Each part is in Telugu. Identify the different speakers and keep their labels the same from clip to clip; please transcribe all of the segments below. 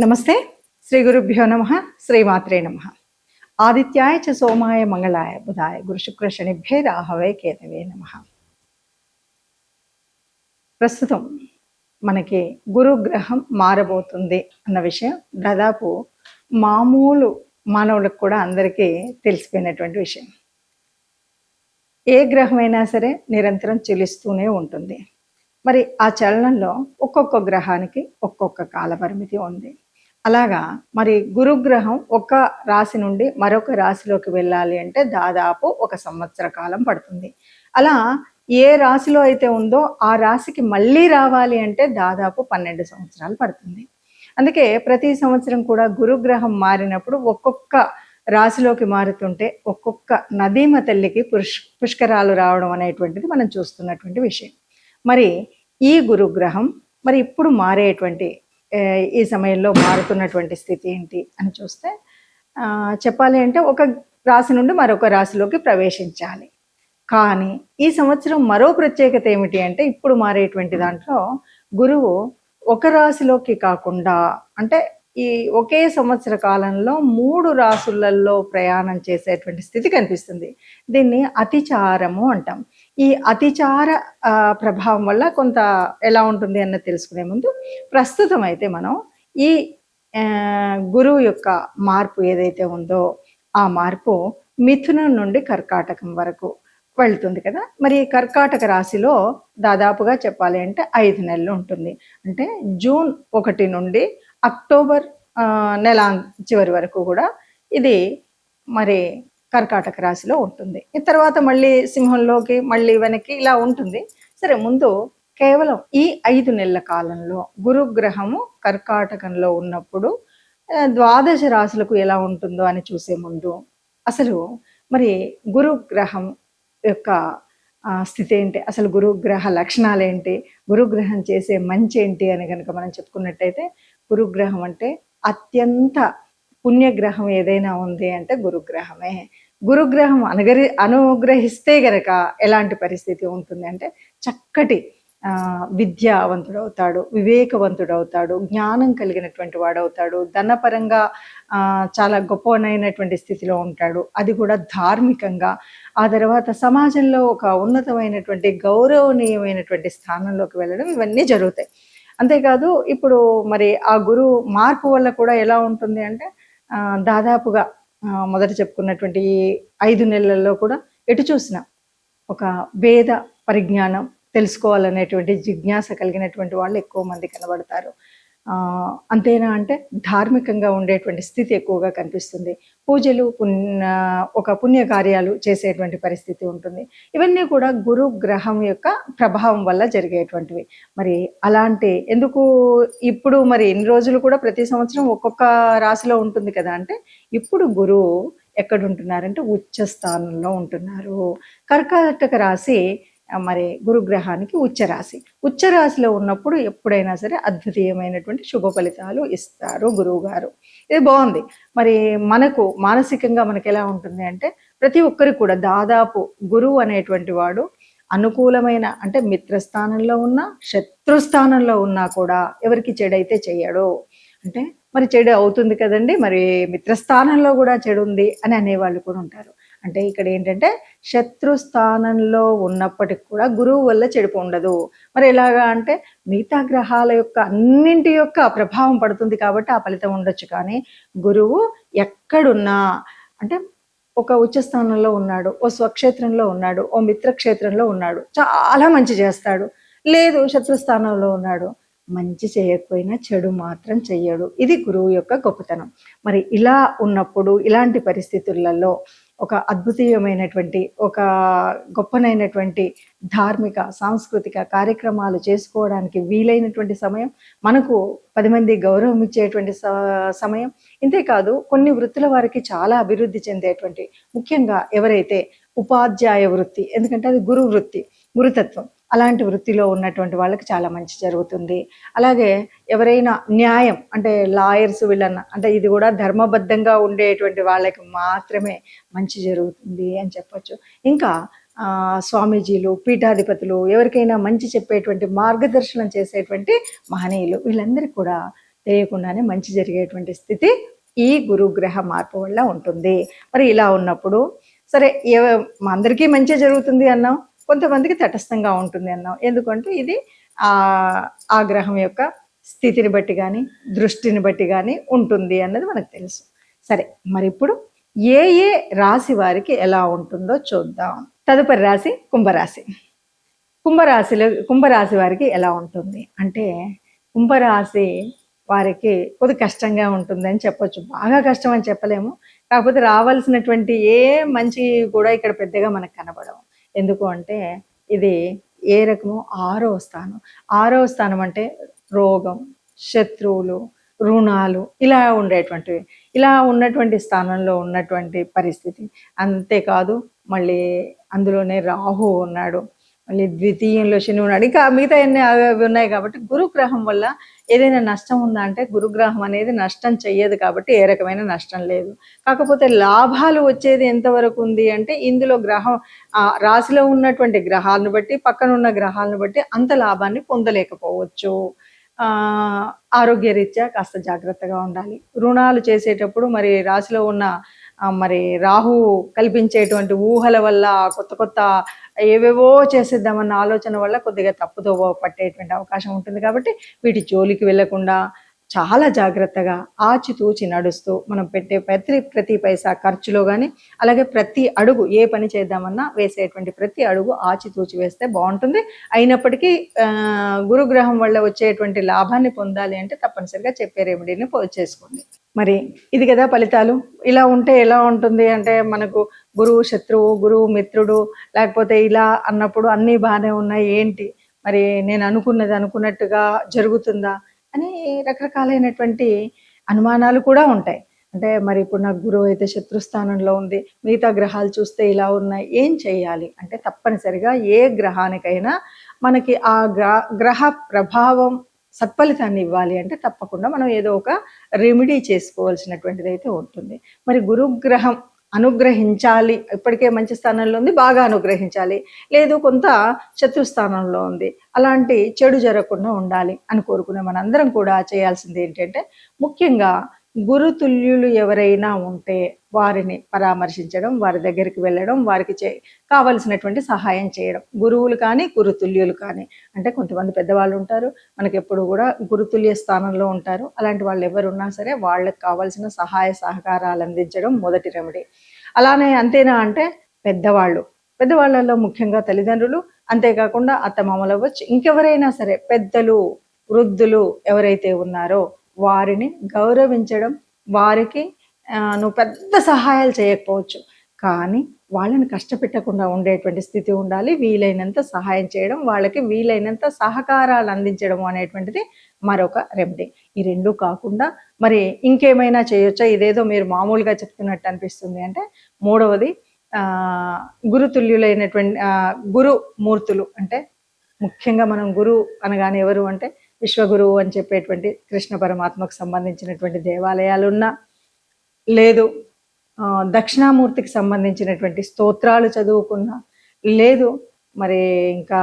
Speaker 1: నమస్తే. శ్రీ గురుభ్యో నమ. శ్రీమాత్రే నమ. ఆదిత్యాయ చ సోమాయ మంగళాయ బుధాయ గురు శుక్ర శనిభ్యే రాహవే కేతవే నమ. ప్రస్తుతం మనకి గురుగ్రహం మారబోతుంది అన్న విషయం దాదాపు మామూలు మానవులకు కూడా అందరికీ తెలిసిపోయినటువంటి విషయం. ఏ గ్రహమైనా సరే నిరంతరం చెలిస్తూనే ఉంటుంది. మరి ఆ చలనంలో ఒక్కొక్క గ్రహానికి ఒక్కొక్క కాలపరిమితి ఉంది. అలాగా మరి గురుగ్రహం ఒక రాశి నుండి మరొక రాశిలోకి వెళ్ళాలి అంటే దాదాపు 1 సంవత్సర కాలం పడుతుంది. అలా ఏ రాశిలో అయితే ఉందో ఆ రాశికి మళ్ళీ రావాలి అంటే దాదాపు 12 సంవత్సరాలు పడుతుంది. అందుకే ప్రతి సంవత్సరం కూడా గురుగ్రహం మారినప్పుడు ఒక్కొక్క రాశిలోకి మారుతుంటే ఒక్కొక్క నదీమ తల్లికి పుష్కరాలు రావడం అనేటువంటిది మనం చూస్తున్నటువంటి విషయం. మరి ఈ గురుగ్రహం మరి ఇప్పుడు మారేటువంటి ఈ సమయంలో మారుతున్నటువంటి స్థితి ఏంటి అని చూస్తే చెప్పాలి అంటే ఒక రాశి నుండి మరొక రాశిలోకి ప్రవేశించాలి. కానీ ఈ సంవత్సరం మరో ప్రత్యేకత ఏమిటి అంటే ఇప్పుడు మారేటువంటి దాంట్లో గురువు ఒక రాశిలోకి కాకుండా అంటే ఈ ఒకే సంవత్సర కాలంలో 3 రాశులలో ప్రయాణం చేసేటువంటి స్థితి కనిపిస్తుంది. దీన్ని అతిచారము అంటాం. ఈ అతిచార ప్రభావం వల్ల కొంత ఎలా ఉంటుంది అన్నది తెలుసుకునే ముందు ప్రస్తుతం అయితే మనం ఈ గురువు యొక్క మార్పు ఏదైతే ఉందో ఆ మార్పు మిథునం నుండి కర్కాటకం వరకు వెళ్తుంది కదా. మరి కర్కాటక రాశిలో దాదాపుగా చెప్పాలి అంటే 5 నెలలు ఉంటుంది. అంటే జూన్ 1 నుండి అక్టోబర్ నెల చివరి వరకు కూడా ఇది మరి కర్కాటక రాశిలో ఉంటుంది. ఈ తర్వాత మళ్ళీ సింహంలోకి మళ్ళీ వెనక్కి ఇలా ఉంటుంది. సరే, ముందు కేవలం ఈ 5 నెలల కాలంలో గురుగ్రహము కర్కాటకంలో ఉన్నప్పుడు ద్వాదశ రాశులకు ఎలా ఉంటుందో అని చూసే ముందు అసలు మరి గురుగ్రహం యొక్క స్థితి ఏంటి, అసలు గురుగ్రహ లక్షణాలు ఏంటి, గురుగ్రహం చేసే మంచి ఏంటి అని కనుక మనం చెప్పుకున్నట్టయితే గురుగ్రహం అంటే అత్యంత పుణ్యగ్రహం ఏదైనా ఉంది అంటే గురుగ్రహమే. గురుగ్రహం అనుగ్రహిస్తే గనక ఎలాంటి పరిస్థితి ఉంటుంది అంటే చక్కటి విద్యావంతుడవుతాడు, వివేకవంతుడవుతాడు, జ్ఞానం కలిగినటువంటి వాడవుతాడు, ధనపరంగా చాలా గొప్పనైనటువంటి స్థితిలో ఉంటాడు, అది కూడా ధార్మికంగా. ఆ తర్వాత సమాజంలో ఒక ఉన్నతమైనటువంటి గౌరవనీయమైనటువంటి స్థానంలోకి వెళ్ళడం ఇవన్నీ జరుగుతాయి. అంతేకాదు ఇప్పుడు మరి ఆ గురువు మార్పు వల్ల కూడా ఎలా ఉంటుంది అంటే దాదాపుగా మొదట చెప్పుకున్నటువంటి ఈ 5 నెలల్లో కూడా ఎటు చూసినా ఒక వేద పరిజ్ఞానం తెలుసుకోవాలనేటువంటి జిజ్ఞాస కలిగినటువంటి వాళ్ళు ఎక్కువ మంది కనబడతారు. అంతేనా అంటే ధార్మికంగా ఉండేటువంటి స్థితి ఎక్కువగా కనిపిస్తుంది. పూజలు ఒక పుణ్యకార్యాలు చేసేటువంటి పరిస్థితి ఉంటుంది. ఇవన్నీ కూడా గురు గ్రహం యొక్క ప్రభావం వల్ల జరిగేటువంటివి. మరి అలాంటి ఎందుకు ఇప్పుడు మరి ఇన్ని రోజులు కూడా ప్రతి సంవత్సరం ఒక్కొక్క రాశిలో ఉంటుంది కదా అంటే ఇప్పుడు గురువు ఎక్కడుంటున్నారంటే ఉచ్చ స్థానంలో ఉంటున్నారు. కర్కాటక రాశి మరి గురుగ్రహానికి ఉచ్చరాశిలో ఉన్నప్పుడు ఎప్పుడైనా సరే అద్వితీయమైనటువంటి శుభ ఫలితాలు ఇస్తారు గురువు గారు. ఇది బాగుంది. మరి మనకు మానసికంగా మనకి ఎలా ఉంటుంది అంటే ప్రతి ఒక్కరికి కూడా దాదాపు గురువు అనేటువంటి వాడు అనుకూలమైన అంటే మిత్రస్థానంలో ఉన్నా శత్రుస్థానంలో ఉన్నా కూడా ఎవరికి చెడైతే చెయ్యడు. అంటే మరి చెడు అవుతుంది కదండి, మరి మిత్రస్థానంలో కూడా చెడు ఉంది అని అనేవాళ్ళు కూడా ఉంటారు. అంటే ఇక్కడ ఏంటంటే శత్రుస్థానంలో ఉన్నప్పటికి కూడా గురువు వల్ల చెడుపు ఉండదు. మరి ఎలాగా అంటే మిగతా గ్రహాల యొక్క అన్నింటి యొక్క ప్రభావం పడుతుంది కాబట్టి ఆ ఫలితం ఉండొచ్చు. కానీ గురువు ఎక్కడున్నా అంటే ఒక ఉచ్చస్థానంలో ఉన్నాడు, ఓ స్వక్షేత్రంలో ఉన్నాడు, ఓ మిత్రక్షేత్రంలో ఉన్నాడు, చాలా మంచి చేస్తాడు. లేదు శత్రుస్థానంలో ఉన్నాడు, మంచి చేయకపోయినా చెడు మాత్రం చెయ్యడు. ఇది గురువు యొక్క గొప్పతనం. మరి ఇలా ఉన్నప్పుడు ఇలాంటి పరిస్థితులలో ఒక అద్భుతీయమైనటువంటి ఒక గొప్పనైనటువంటి ధార్మిక సాంస్కృతిక కార్యక్రమాలు చేసుకోవడానికి వీలైనటువంటి సమయం, మనకు 10 మంది గౌరవం ఇచ్చేటువంటి సమయం. ఇంతేకాదు కొన్ని వృత్తుల వారికి చాలా అభివృద్ధి చెందేటువంటి, ముఖ్యంగా ఎవరైతే ఉపాధ్యాయ వృత్తి, ఎందుకంటే అది గురు వృత్తి, గురుతత్వం, అలాంటి వృత్తిలో ఉన్నటువంటి వాళ్ళకి చాలా మంచి జరుగుతుంది. అలాగే ఎవరైనా న్యాయం అంటే లాయర్స్ వీళ్ళన్న అంటే ఇది కూడా ధర్మబద్ధంగా ఉండేటువంటి వాళ్ళకి మాత్రమే మంచి జరుగుతుంది అని చెప్పచ్చు. ఇంకా స్వామీజీలు, పీఠాధిపతులు, ఎవరికైనా మంచి చెప్పేటువంటి మార్గదర్శనం చేసేటువంటి మహనీయులు, వీళ్ళందరికీ కూడా తెలియకుండానే మంచి జరిగేటువంటి స్థితి ఈ గురుగ్రహ మార్పు వల్ల ఉంటుంది. మరి ఇలా ఉన్నప్పుడు సరే అందరికీ మంచి జరుగుతుంది అన్నాం, కొంతమందికి తటస్థంగా ఉంటుంది అన్నాం. ఎందుకంటే ఇది ఆ గ్రహం యొక్క స్థితిని బట్టి కానీ దృష్టిని బట్టి కానీ ఉంటుంది అన్నది మనకు తెలుసు. సరే, మరి ఇప్పుడు ఏ ఏ రాశి వారికి ఎలా ఉంటుందో చూద్దాం. తదుపరి రాశి కుంభరాశి. కుంభరాశి వారికి ఎలా ఉంటుంది అంటే, కుంభరాశి వారికి కొద్ది కష్టంగా ఉంటుంది అని చెప్పొచ్చు. బాగా కష్టం అని చెప్పలేము, కాకపోతే రావాల్సినటువంటి ఏ మంచి కూడా ఇక్కడ పెద్దగా మనకు కనబడవు. ఎందుకు అంటే ఇది ఏ రకము 6వ స్థానం. 6వ స్థానం అంటే రోగం, శత్రువులు, రుణాలు ఇలా ఉండేటువంటివి. ఇలా ఉన్నటువంటి స్థానంలో ఉన్నటువంటి పరిస్థితి. అంతేకాదు మళ్ళీ అందులోనే రాహు ఉన్నాడు, మళ్ళీ ద్వితీయంలో శని ఉన్నాడు, ఇంకా మిగతా అన్ని అవి ఉన్నాయి. కాబట్టి గురుగ్రహం వల్ల ఏదైనా నష్టం ఉందా అంటే గురుగ్రహం అనేది నష్టం చెయ్యదు, కాబట్టి ఏ రకమైన నష్టం లేదు. కాకపోతే లాభాలు వచ్చేది ఎంతవరకు ఉంది అంటే ఇందులో గ్రహం రాశిలో ఉన్నటువంటి గ్రహాలను బట్టి, పక్కన ఉన్న గ్రహాలను బట్టి అంత లాభాన్ని పొందలేకపోవచ్చు. ఆరోగ్యరీత్యా కాస్త జాగ్రత్తగా ఉండాలి. రుణాలు చేసేటప్పుడు మరి రాశిలో ఉన్న మరి రాహు కల్పించేటువంటి ఊహల వల్ల కొత్త కొత్త ఏవేవో చేసేద్దామన్న ఆలోచన వల్ల కొద్దిగా తప్పుదో పట్టేటువంటి అవకాశం ఉంటుంది. కాబట్టి వీటి జోలికి వెళ్లకుండా చాలా జాగ్రత్తగా ఆచితూచి నడుస్తూ మనం పెట్టే ప్రతి పైసా ఖర్చులో కానీ, అలాగే ప్రతి అడుగు ఏ పని చేద్దామన్నా వేసేటువంటి ప్రతి అడుగు ఆచితూచి వేస్తే బాగుంటుంది. అయినప్పటికీ గురుగ్రహం వల్ల వచ్చేటువంటి లాభాన్ని పొందాలి అంటే తప్పనిసరిగా చెప్పే రెమెడీని చేసుకోండి. మరి ఇది కదా ఫలితాలు. ఇలా ఉంటే ఎలా ఉంటుంది అంటే మనకు గురువు శత్రువు, గురువు మిత్రుడు, లేకపోతే ఇలా అన్నప్పుడు అన్నీ బాగానే ఉన్నాయి, ఏంటి మరి నేను అనుకున్నట్టుగా జరుగుతుందా అని రకరకాలైనటువంటి అనుమానాలు కూడా ఉంటాయి. అంటే మరి ఇప్పుడు నాకు గురువు అయితే శత్రుస్థానంలో ఉంది, మిగతా గ్రహాలు చూస్తే ఇలా ఉన్నాయి, ఏం చేయాలి అంటే తప్పనిసరిగా ఏ గ్రహానికైనా మనకి ఆ గ్రహ ప్రభావం సత్ఫలితాన్ని ఇవ్వాలి అంటే తప్పకుండా మనం ఏదో ఒక రెమెడీ చేసుకోవాల్సినటువంటిది అయితే ఉంటుంది. మరి గురుగ్రహం అనుగ్రహించాలి, ఇప్పటికే మంచి స్థానంలో ఉంది, బాగా అనుగ్రహించాలి, లేదు కొంత శత్రుస్థానంలో ఉంది, అలాంటి చెడు జరగకుండా ఉండాలి అని కోరుకునే మనందరం కూడా చేయాల్సింది ఏంటంటే, ముఖ్యంగా గురుతుల్యులు ఎవరైనా ఉంటే వారిని పరామర్శించడం, వారి దగ్గరికి వెళ్ళడం, వారికి కావలసినటువంటి సహాయం చేయడం. గురువులు కానీ గురుతుల్యులు కానీ అంటే కొంతమంది పెద్దవాళ్ళు ఉంటారు, మనకి ఎప్పుడు కూడా గురుతుల్య స్థానంలో ఉంటారు. అలాంటి వాళ్ళు ఎవరున్నా సరే వాళ్ళకి కావాల్సిన సహాయ సహకారాలు అందించడం మొదటి రెమెడీ. అలానే అంతేనా అంటే పెద్దవాళ్ళలో ముఖ్యంగా తల్లిదండ్రులు, అంతేకాకుండా అత్తమామలు అవ్వచ్చు, ఇంకెవరైనా సరే పెద్దలు వృద్ధులు ఎవరైతే ఉన్నారో వారిని గౌరవించడం. వారికి నువ్వు పెద్ద సహాయాలు చేయకపోవచ్చు, కానీ వాళ్ళని కష్టపెట్టకుండా ఉండేటువంటి స్థితి ఉండాలి. వీలైనంత సహాయం చేయడం, వాళ్ళకి వీలైనంత సహకారాలు అందించడం అనేటువంటిది మరొక రెమెడీ. ఈ రెండు కాకుండా మరి ఇంకేమైనా చేయొచ్చా? ఇదేదో మీరు మామూలుగా చెప్తున్నట్టు అనిపిస్తుంది అంటే మూడవది గురుతుల్యులైనటువంటి గురుమూర్తులు. అంటే ముఖ్యంగా మనం గురు అనగానే ఎవరు అంటే విశ్వగురువు అని చెప్పేటువంటి కృష్ణ పరమాత్మకు సంబంధించినటువంటి దేవాలయాలున్నా, లేదు దక్షిణామూర్తికి సంబంధించినటువంటి స్తోత్రాలు చదువుకున్నా, లేదు మరి ఇంకా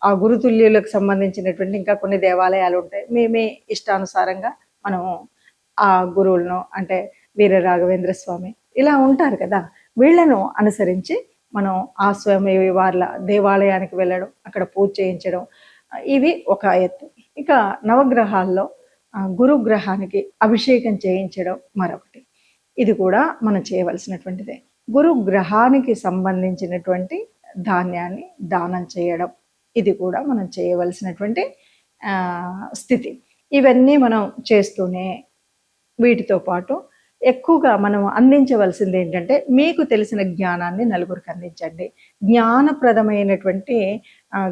Speaker 1: ఆ గురుతుల్యులకు సంబంధించినటువంటి ఇంకా కొన్ని దేవాలయాలు ఉంటాయి. మీ ఇష్టానుసారంగా మనము ఆ గురువులను అంటే వీర రాఘవేంద్ర స్వామి ఇలా ఉంటారు కదా, వీళ్లను అనుసరించి మనం ఆ స్వామి వాళ్ళ దేవాలయానికి వెళ్ళడం, అక్కడ పూజ చేయించడం, ఇవి ఒక ఎత్తు. ఇక నవగ్రహాల్లో గురుగ్రహానికి అభిషేకం చేయించడం మరొకటి. ఇది కూడా మనం చేయవలసినటువంటిదే. గురుగ్రహానికి సంబంధించినటువంటి ధాన్యాన్ని దానం చేయడం, ఇది కూడా మనం చేయవలసినటువంటి స్థితి. ఇవన్నీ మనం చేస్తూనే వీటితో పాటు ఎక్కువగా మనం అందించవలసింది ఏంటంటే మీకు తెలిసిన జ్ఞానాన్ని నలుగురికి అందించండి. జ్ఞానప్రదమైనటువంటి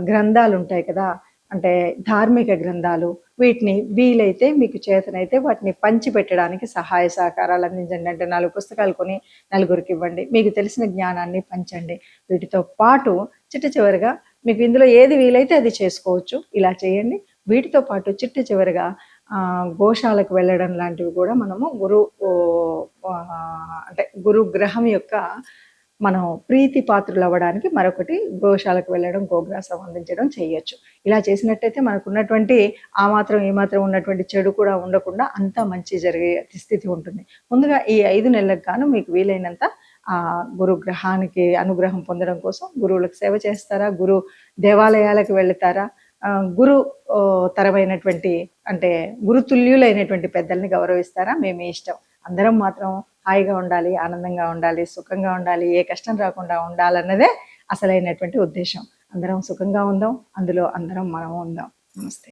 Speaker 1: గ్రంథాలు ఉంటాయి కదా, అంటే ధార్మిక గ్రంథాలు, వీటిని వీలైతే మీకు చేతనైతే వాటిని పంచిపెట్టడానికి సహాయ సహకారాలు అందించండి. అంటే 4 పుస్తకాలు కొని నలుగురికి ఇవ్వండి, మీకు తెలిసిన జ్ఞానాన్ని పంచండి. వీటితో పాటు చివరిగా మీకు ఇందులో ఏది వీలైతే అది చేసుకోవచ్చు, ఇలా చేయండి. వీటితో పాటు చివరిగా గోశాలకు వెళ్ళడం లాంటివి కూడా మనము గురుగ్రహం యొక్క మనం ప్రీతి పాత్రులు అవ్వడానికి మరొకటి గోశాలకు వెళ్ళడం, గోగ్రాసం అందించడం చేయొచ్చు. ఇలా చేసినట్టయితే మనకున్నటువంటి ఆ మాత్రం, ఈ మాత్రం ఉన్నటువంటి చెడు కూడా ఉండకుండా అంతా మంచి జరిగే స్థితి ఉంటుంది. ముందుగా ఈ 5 నెలలకు గాను మీకు వీలైనంత గురుగ్రహానికి అనుగ్రహం పొందడం కోసం గురువులకు సేవ చేస్తారా? గురు దేవాలయాలకు వెళతారా? గురు తరమైనటువంటి అంటే గురుతుల్యులైనటువంటి పెద్దల్ని గౌరవిస్తారా? మీ మీ ఇష్టం. అందరం మాత్రం హాయిగా ఉండాలి, ఆనందంగా ఉండాలి, సుఖంగా ఉండాలి, ఏ కష్టం రాకుండా ఉండాలన్నదే అసలైనటువంటి ఉద్దేశం. అందరం సుఖంగా ఉందాం, అందులో అందరం మనం ఉందాం. నమస్తే.